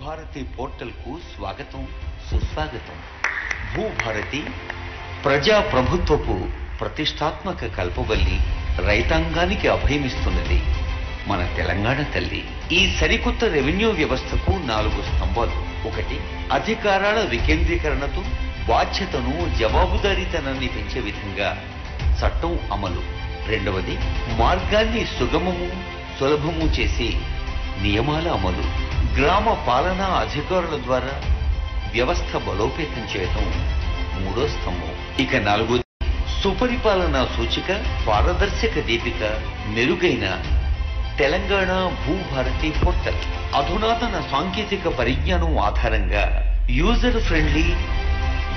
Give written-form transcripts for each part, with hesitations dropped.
Bhubharati portal కు స్వాగతం సుస్వాగతం. భూభారతి ప్రజా ప్రభుత్వపు ప్రతిష్టాత్మక కల్పవల్లి, రైతాంగానికి అభయమిస్తున్నది మన తెలంగాణ తల్లి. ఈ సరికొత్త రెవెన్యూ వ్యవస్థకు 4 స్తంభాలు. 1, అధికారాల వికేంద్రీకరణతో బాధ్యతను, జవాబుదారీతనాన్ని పెంచే విధంగా చట్టం అమలు. 2, మార్గాన్ని సుగమము సులభము చేసి నియమాల అమలు. గ్రామ పాలనా అధికారుల ద్వారా వ్యవస్థ బలోపేతం చేయటం 3వ స్తంభం. ఇక 4, సుపరిపాలనా సూచిక, పారదర్శక దీపిక, మెరుగైన తెలంగాణ భూభారతి పోర్టల్. అధునాతన సాంకేతిక పరిజ్ఞానం ఆధారంగా యూజర్ ఫ్రెండ్లీ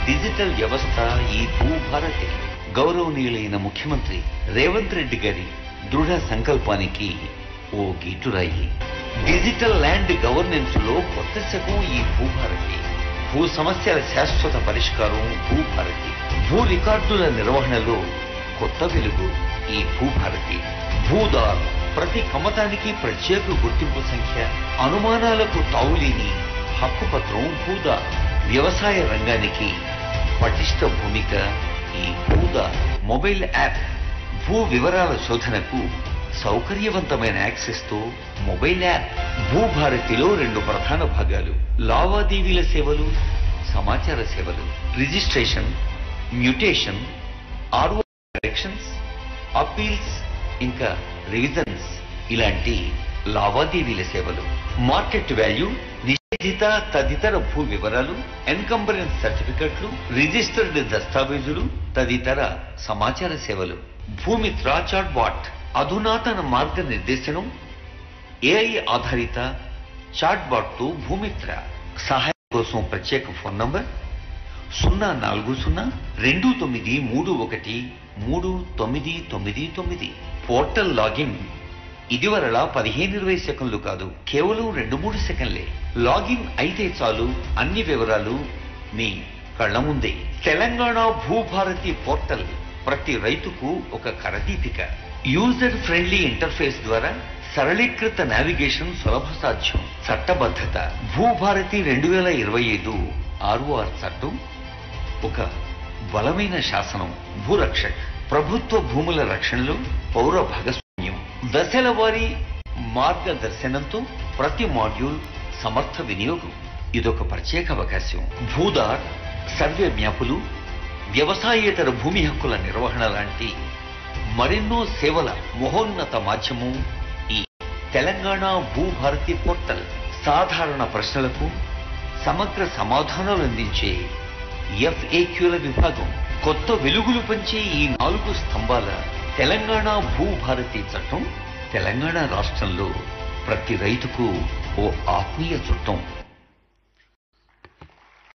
డిజిటల్ వ్యవస్థ ఈ భూభారతి. గౌరవనీయులైన ముఖ్యమంత్రి రేవంత్ రెడ్డి గారి దృఢ సంకల్పానికి ఓ గీటురాయి. డిజిటల్ ల్యాండ్ గవర్నెన్స్ లో కొత్త శకం ఈ భూభారతి. భూ సమస్యల శాశ్వత పరిష్కారం భూభారతి. భూ రికార్డుల నిర్వహణలో కొత్త వెలుగు ఈ భూభారతి. భూదార్ ప్రతి కమతానికి ప్రత్యేక గుర్తింపు సంఖ్య, అనుమానాలకు తావులేని హక్కుపత్రం భూదార్. వ్యవసాయ రంగానికి పటిష్ట భూమిక ఈ భూదార్. మొబైల్ యాప్ భూ వివరాల శోధనకు సౌకర్యవంతమైన యాక్సెస్ తో మొబైల్ యాప్. భూభారతిలో 2 ప్రధాన భాగాలు: లావాదేవీల సేవలు, సమాచార సేవలు. Registration, mutation, RO corrections, appeals, ఇంకా రివిజన్స్ ఇలాంటి లావాదేవీల సేవలు. మార్కెట్ వాల్యూ, నిషేధిత తదితర భూ వివరాలు, ఎన్కంబరెన్స్ సర్టిఫికెట్లు, రిజిస్టర్డ్ దస్తావేజులు తదితర సమాచార సేవలు. భూమిత్ర చాట్ బాట్ అధునాతన మార్గనిర్దేశనం, ఏఐ ఆధారిత చాట్ బాట్ తో భూమిత్ర. సహాయం కోసం ప్రత్యేక ఫోన్ నంబర్ 04029313999. పోర్టల్ లాగిన్ ఇదివరలా 15-20 సెకండ్లు కాదు, కేవలం 2-3 సెకండ్లే. లాగిన్ అయితే చాలు, అన్ని వివరాలు మీ కళ్ల ముందే. తెలంగాణ భూభారతి పోర్టల్ ప్రతి రైతుకు ఒక కరదీపిక. యూజర్ ఫ్రెండ్లీ ఇంటర్ఫేస్ ద్వారా సరళీకృత నావిగేషన్ సులభ సాధ్యం. చట్టబద్ధత. భూభారతి 2025 ROR చట్టం ఒక బలమైన శాసనం. భూరక్షక్ ప్రభుత్వ భూముల రక్షణలో పౌర భాగస్వామ్యం. దశల వారీ మార్గదర్శనంతో ప్రతి మాడ్యూల్ సమర్థ వినియోగం. ఇదొక ప్రత్యేక అవకాశం. భూదార్ సర్వే మ్యాపులు, వ్యవసాయేతర భూమి హక్కుల నిర్వహణ లాంటి మరెన్నో సేవల మహోన్నత మాధ్యమం ఈ తెలంగాణ భూభారతి పోర్టల్. సాధారణ ప్రశ్నలకు సమగ్ర సమాధానాలు అందించే FAQల విభాగం. కొత్త వెలుగులు పంచే ఈ 4 స్తంభాల తెలంగాణ భూభారతి చట్టం తెలంగాణ రాష్ట్రంలో ప్రతి రైతుకు ఓ ఆత్మీయ చుట్టం.